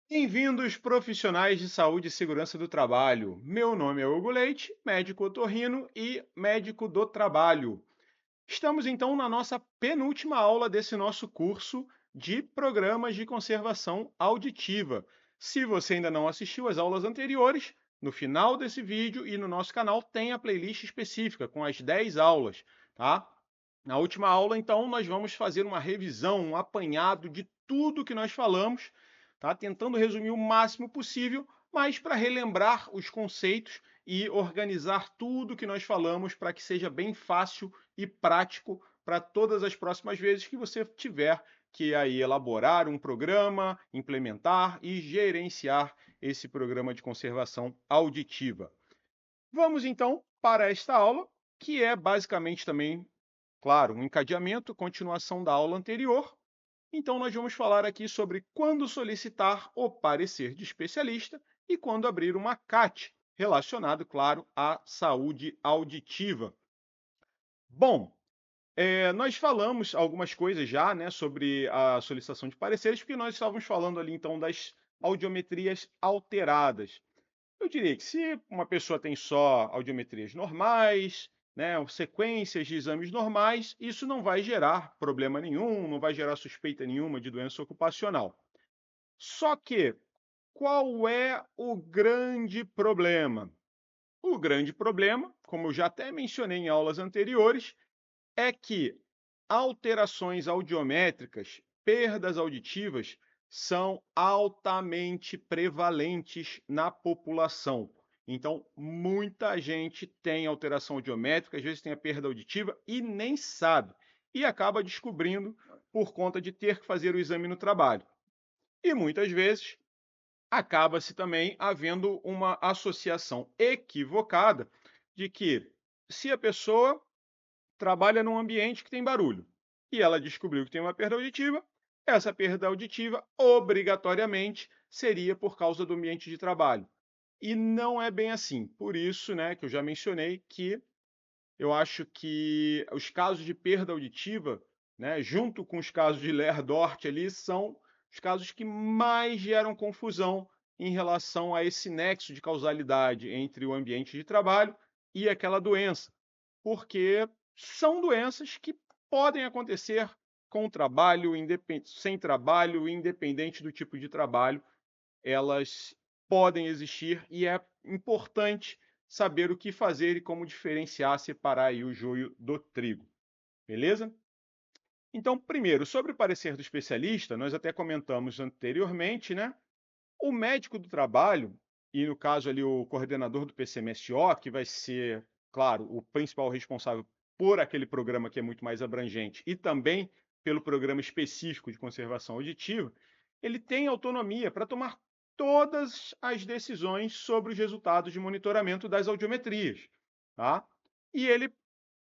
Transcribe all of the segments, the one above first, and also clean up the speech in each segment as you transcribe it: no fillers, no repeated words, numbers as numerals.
Bem-vindos, profissionais de saúde e segurança do trabalho. Meu nome é Hugo Leite, médico otorrino e médico do trabalho. Estamos então na nossa penúltima aula desse nosso curso de programas de conservação auditiva. Se você ainda não assistiu às aulas anteriores, no final desse vídeo e no nosso canal tem a playlist específica com as 10 aulas, tá? Na última aula, então, nós vamos fazer uma revisão, um apanhado de tudo que nós falamos, tá? Tentando resumir o máximo possível, mas para relembrar os conceitos e organizar tudo que nós falamos para que seja bem fácil e prático para todas as próximas vezes que você tiver que aí elaborar um programa, implementar e gerenciar esse programa de conservação auditiva. Vamos então para esta aula, que é basicamente também, claro, um encadeamento, continuação da aula anterior. Então, nós vamos falar aqui sobre quando solicitar o parecer de especialista e quando abrir uma CAT, relacionado, claro, à saúde auditiva. Bom, nós falamos algumas coisas já, né, sobre a solicitação de pareceres, porque nós estávamos falando ali, então, das audiometrias alteradas. Eu diria que se uma pessoa tem só audiometrias normais, né, ou sequências de exames normais, isso não vai gerar problema nenhum, não vai gerar suspeita nenhuma de doença ocupacional. Só que, qual é o grande problema? O grande problema, como eu já até mencionei em aulas anteriores, é que alterações audiométricas, perdas auditivas, são altamente prevalentes na população. Então, muita gente tem alteração audiométrica, às vezes tem a perda auditiva e nem sabe, e acaba descobrindo por conta de ter que fazer o exame no trabalho. E muitas vezes acaba-se também havendo uma associação equivocada de que, se a pessoa trabalha num ambiente que tem barulho e ela descobriu que tem uma perda auditiva, essa perda auditiva obrigatoriamente seria por causa do ambiente de trabalho. E não é bem assim. Por isso, né, que eu já mencionei que eu acho que os casos de perda auditiva, né, junto com os casos de Ler-Dort ali, são os casos que mais geram confusão em relação a esse nexo de causalidade entre o ambiente de trabalho e aquela doença, porque são doenças que podem acontecer com trabalho, sem trabalho, independente do tipo de trabalho, elas podem existir e é importante saber o que fazer e como diferenciar, separar aí o joio do trigo, beleza? Então, primeiro, sobre o parecer do especialista, nós até comentamos anteriormente, né? O médico do trabalho, e no caso ali o coordenador do PCMSO, que vai ser, claro, o principal responsável por aquele programa que é muito mais abrangente e também pelo programa específico de conservação auditiva, ele tem autonomia para tomar todas as decisões sobre os resultados de monitoramento das audiometrias, tá? E ele,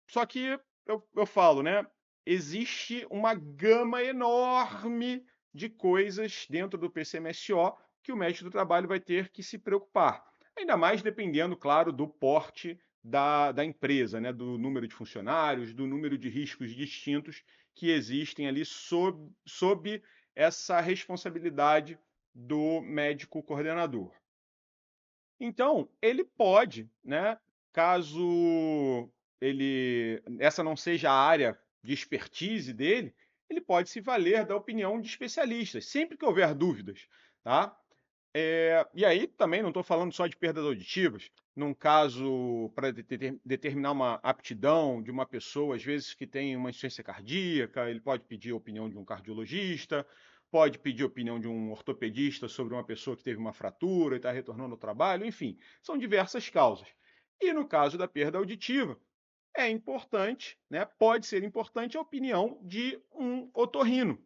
só que eu falo, né? Existe uma gama enorme de coisas dentro do PCMSO que o médico do trabalho vai ter que se preocupar. Ainda mais dependendo, claro, do porte da empresa, né? Do número de funcionários, do número de riscos distintos que existem ali sob essa responsabilidade do médico coordenador. Então, ele pode, né, caso essa não seja a área de expertise dele, ele pode se valer da opinião de especialistas, sempre que houver dúvidas, tá? E aí também não estou falando só de perdas auditivas, num caso para determinar uma aptidão de uma pessoa, às vezes que tem uma insuficiência cardíaca, ele pode pedir a opinião de um cardiologista, pode pedir a opinião de um ortopedista sobre uma pessoa que teve uma fratura e está retornando ao trabalho, enfim, são diversas causas. E no caso da perda auditiva, é importante, né, pode ser importante a opinião de um otorrino.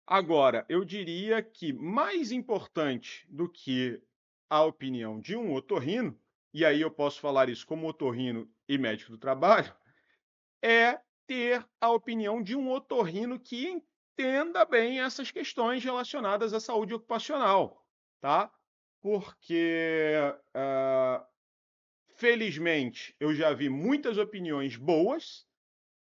Agora, eu diria que mais importante do que a opinião de um otorrino, e aí eu posso falar isso como otorrino e médico do trabalho, é ter a opinião de um otorrino que entenda bem essas questões relacionadas à saúde ocupacional, tá? Porque, felizmente, eu já vi muitas opiniões boas,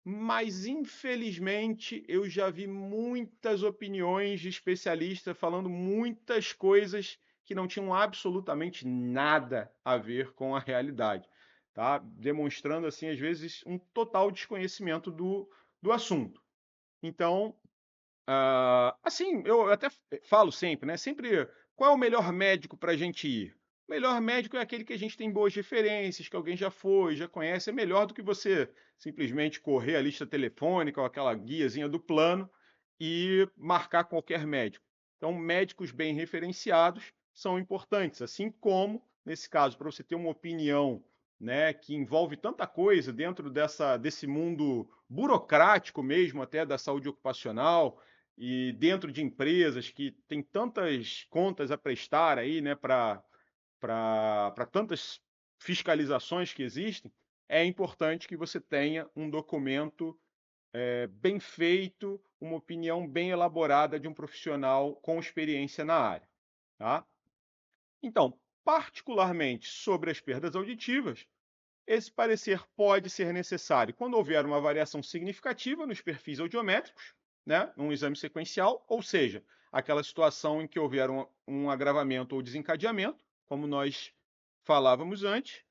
mas infelizmente eu já vi muitas opiniões de especialistas falando muitas coisas que não tinham absolutamente nada a ver com a realidade, tá? Demonstrando, assim, às vezes, um total desconhecimento do assunto. Então, assim, eu até falo sempre, né? Sempre, qual é o melhor médico para a gente ir? O melhor médico é aquele que a gente tem boas referências, que alguém já foi, já conhece. É melhor do que você simplesmente correr a lista telefônica ou aquela guiazinha do plano e marcar qualquer médico. Então, médicos bem referenciados são importantes, assim como, nesse caso, para você ter uma opinião, né, que envolve tanta coisa dentro desse mundo burocrático mesmo, até da saúde ocupacional, e dentro de empresas que têm tantas contas a prestar aí, né, para tantas fiscalizações que existem, é importante que você tenha um documento bem feito, uma opinião bem elaborada de um profissional com experiência na área, tá? Então, particularmente sobre as perdas auditivas, esse parecer pode ser necessário quando houver uma variação significativa nos perfis audiométricos, né, num exame sequencial, ou seja, aquela situação em que houver um agravamento ou desencadeamento, como nós falávamos antes,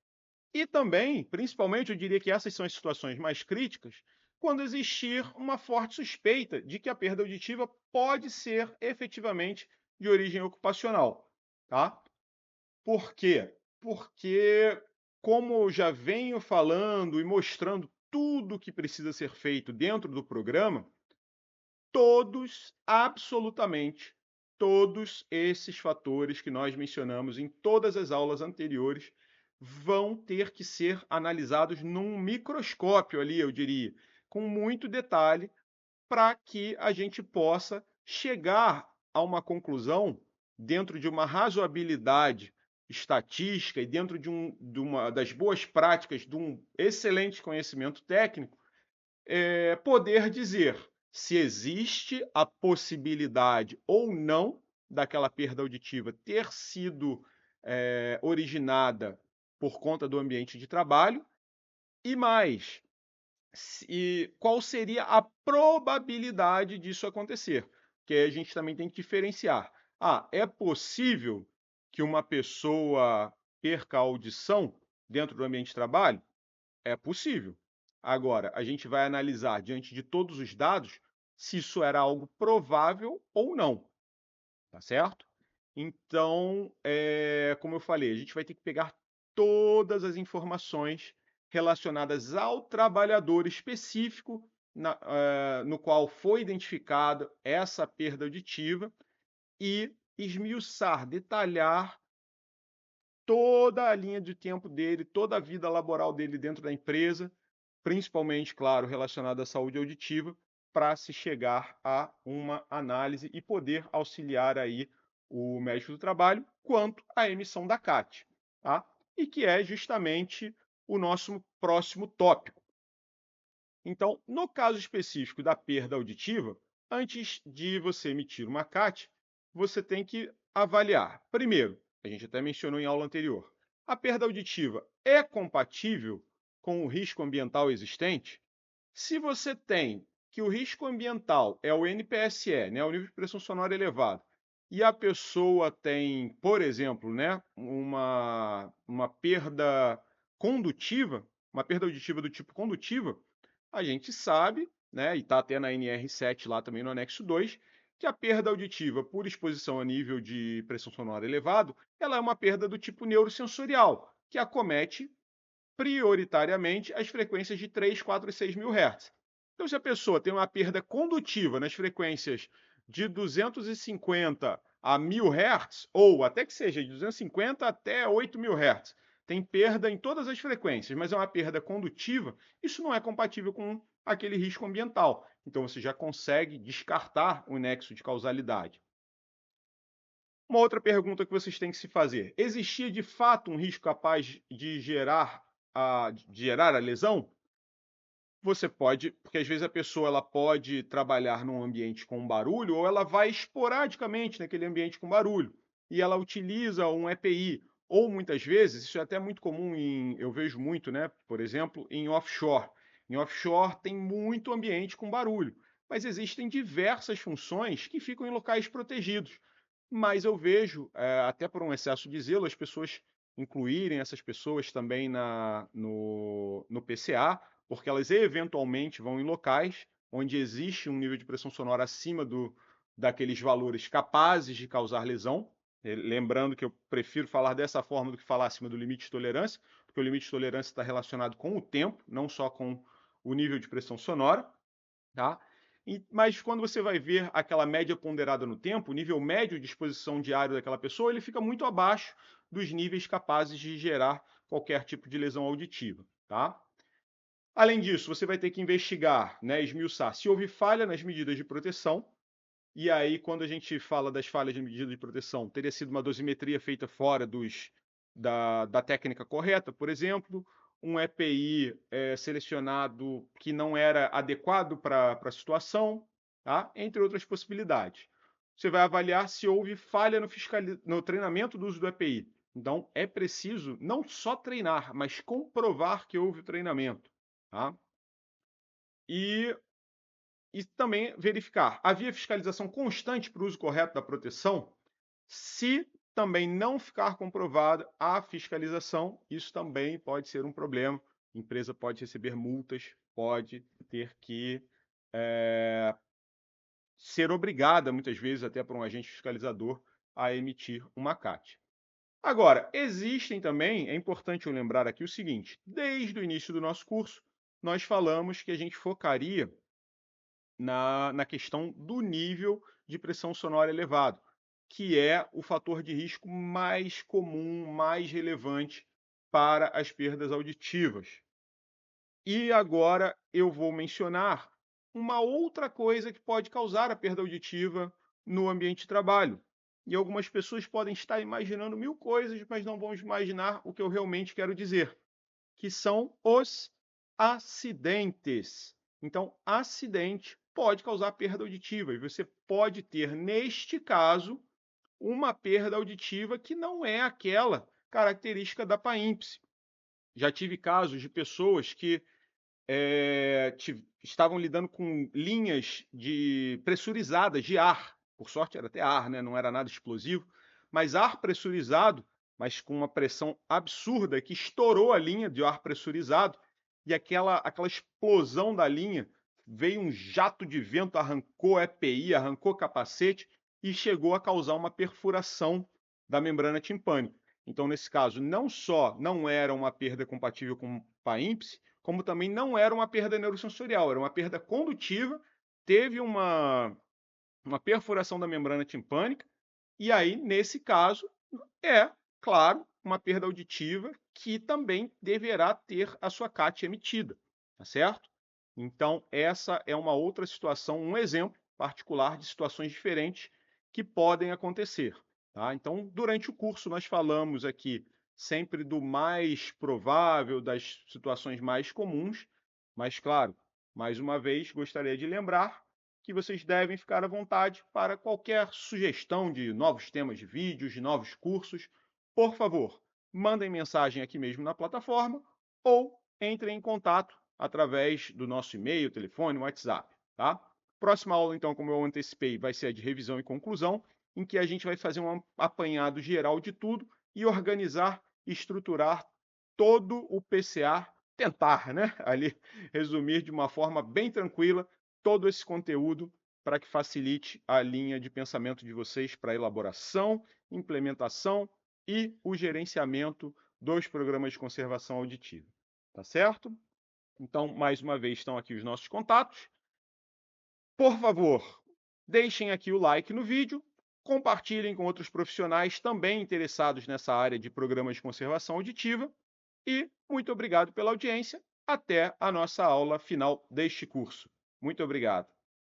e também, principalmente, eu diria que essas são as situações mais críticas, quando existir uma forte suspeita de que a perda auditiva pode ser efetivamente de origem ocupacional, tá? Por quê? Porque, como eu já venho falando e mostrando tudo o que precisa ser feito dentro do programa, todos, absolutamente todos esses fatores que nós mencionamos em todas as aulas anteriores vão ter que ser analisados num microscópio ali, eu diria, com muito detalhe, para que a gente possa chegar a uma conclusão dentro de uma razoabilidade estatística e dentro de uma das boas práticas de um excelente conhecimento técnico, poder dizer se existe a possibilidade ou não daquela perda auditiva ter sido originada por conta do ambiente de trabalho e mais, qual seria a probabilidade disso acontecer? Que aí a gente também tem que diferenciar. É possível que uma pessoa perca a audição dentro do ambiente de trabalho? É possível. Agora, a gente vai analisar, diante de todos os dados, se isso era algo provável ou não, tá certo? Então, como eu falei, a gente vai ter que pegar todas as informações relacionadas ao trabalhador específico no qual foi identificada essa perda auditiva e esmiuçar, detalhar toda a linha de tempo dele, toda a vida laboral dele dentro da empresa, principalmente, claro, relacionada à saúde auditiva, para se chegar a uma análise e poder auxiliar aí o médico do trabalho quanto à emissão da CAT, tá? E que é justamente o nosso próximo tópico. Então, no caso específico da perda auditiva, antes de você emitir uma CAT, você tem que avaliar. Primeiro, a gente até mencionou em aula anterior, a perda auditiva é compatível com o risco ambiental existente? Se você tem que o risco ambiental é o NPSE, né, o nível de pressão sonora elevado, e a pessoa tem, por exemplo, né, uma perda condutiva, uma perda auditiva do tipo condutiva, a gente sabe, né, e está até na NR7 lá também no anexo 2, que a perda auditiva por exposição a nível de pressão sonora elevado, ela é uma perda do tipo neurosensorial, que acomete prioritariamente as frequências de 3, 4 e 6 mil Hz. Então, se a pessoa tem uma perda condutiva nas frequências de 250 a 1000 Hz, ou até que seja de 250 até 8000 Hz, tem perda em todas as frequências, mas é uma perda condutiva, isso não é compatível com aquele risco ambiental. Então, você já consegue descartar o nexo de causalidade. Uma outra pergunta que vocês têm que se fazer: existia de fato um risco capaz de gerar a lesão? Você pode, porque às vezes a pessoa ela pode trabalhar num ambiente com barulho ou ela vai esporadicamente naquele ambiente com barulho e ela utiliza um EPI. Ou muitas vezes, isso é até muito comum eu vejo muito, né? Por exemplo, em offshore. Em offshore tem muito ambiente com barulho, mas existem diversas funções que ficam em locais protegidos. Mas eu vejo, até por um excesso de zelo, as pessoas incluírem essas pessoas também no PCA, porque elas eventualmente vão em locais onde existe um nível de pressão sonora acima daqueles valores capazes de causar lesão. Lembrando que eu prefiro falar dessa forma do que falar acima do limite de tolerância, porque o limite de tolerância está relacionado com o tempo, não só com o nível de pressão sonora, tá? Mas quando você vai ver aquela média ponderada no tempo, o nível médio de exposição diário daquela pessoa, ele fica muito abaixo dos níveis capazes de gerar qualquer tipo de lesão auditiva, tá? Além disso, você vai ter que investigar, né, esmiuçar se houve falha nas medidas de proteção. E aí, quando a gente fala das falhas de medida de proteção, teria sido uma dosimetria feita fora da técnica correta, por exemplo, um EPI selecionado que não era adequado para a situação, tá? Entre outras possibilidades. Você vai avaliar se houve falha no treinamento do uso do EPI. Então, é preciso não só treinar, mas comprovar que houve o treinamento. Tá? E também verificar, havia fiscalização constante para o uso correto da proteção? Se também não ficar comprovada a fiscalização, isso também pode ser um problema. A empresa pode receber multas, pode ter que ser obrigada, muitas vezes, até por um agente fiscalizador, a emitir uma CAT. Agora, existem também, é importante eu lembrar aqui o seguinte, desde o início do nosso curso, nós falamos que a gente focaria na questão do nível de pressão sonora elevado, que é o fator de risco mais comum, mais relevante para as perdas auditivas. E agora eu vou mencionar uma outra coisa que pode causar a perda auditiva no ambiente de trabalho. E algumas pessoas podem estar imaginando mil coisas, mas não vão imaginar o que eu realmente quero dizer, que são os acidentes. Então, acidente pode causar perda auditiva e você pode ter, neste caso, uma perda auditiva que não é aquela característica da PAIMPS. Já tive casos de pessoas que estavam lidando com linhas pressurizadas de ar. Por sorte era até ar, né? Não era nada explosivo, mas ar pressurizado, mas com uma pressão absurda que estourou a linha de ar pressurizado e aquela explosão da linha, veio um jato de vento, arrancou EPI, arrancou capacete e chegou a causar uma perfuração da membrana timpânica. Então, nesse caso, não só não era uma perda compatível com PAIMPS, como também não era uma perda neurosensorial, era uma perda condutiva, teve uma perfuração da membrana timpânica, e aí, nesse caso, é, claro, uma perda auditiva que também deverá ter a sua CAT emitida, tá certo? Então, essa é uma outra situação, um exemplo particular de situações diferentes que podem acontecer. Tá? Então, durante o curso, nós falamos aqui sempre do mais provável, das situações mais comuns, mas, claro, mais uma vez, gostaria de lembrar que vocês devem ficar à vontade para qualquer sugestão de novos temas de vídeos, de novos cursos. Por favor, mandem mensagem aqui mesmo na plataforma ou entrem em contato através do nosso e-mail, telefone, WhatsApp, tá? Próxima aula, então, como eu antecipei, vai ser a de revisão e conclusão, em que a gente vai fazer um apanhado geral de tudo e organizar e estruturar todo o PCA, tentar, né, ali resumir de uma forma bem tranquila todo esse conteúdo para que facilite a linha de pensamento de vocês para a elaboração, implementação e o gerenciamento dos programas de conservação auditiva. Tá certo? Então, mais uma vez, estão aqui os nossos contatos. Por favor, deixem aqui o like no vídeo, compartilhem com outros profissionais também interessados nessa área de programas de conservação auditiva e muito obrigado pela audiência. Até a nossa aula final deste curso. Muito obrigado.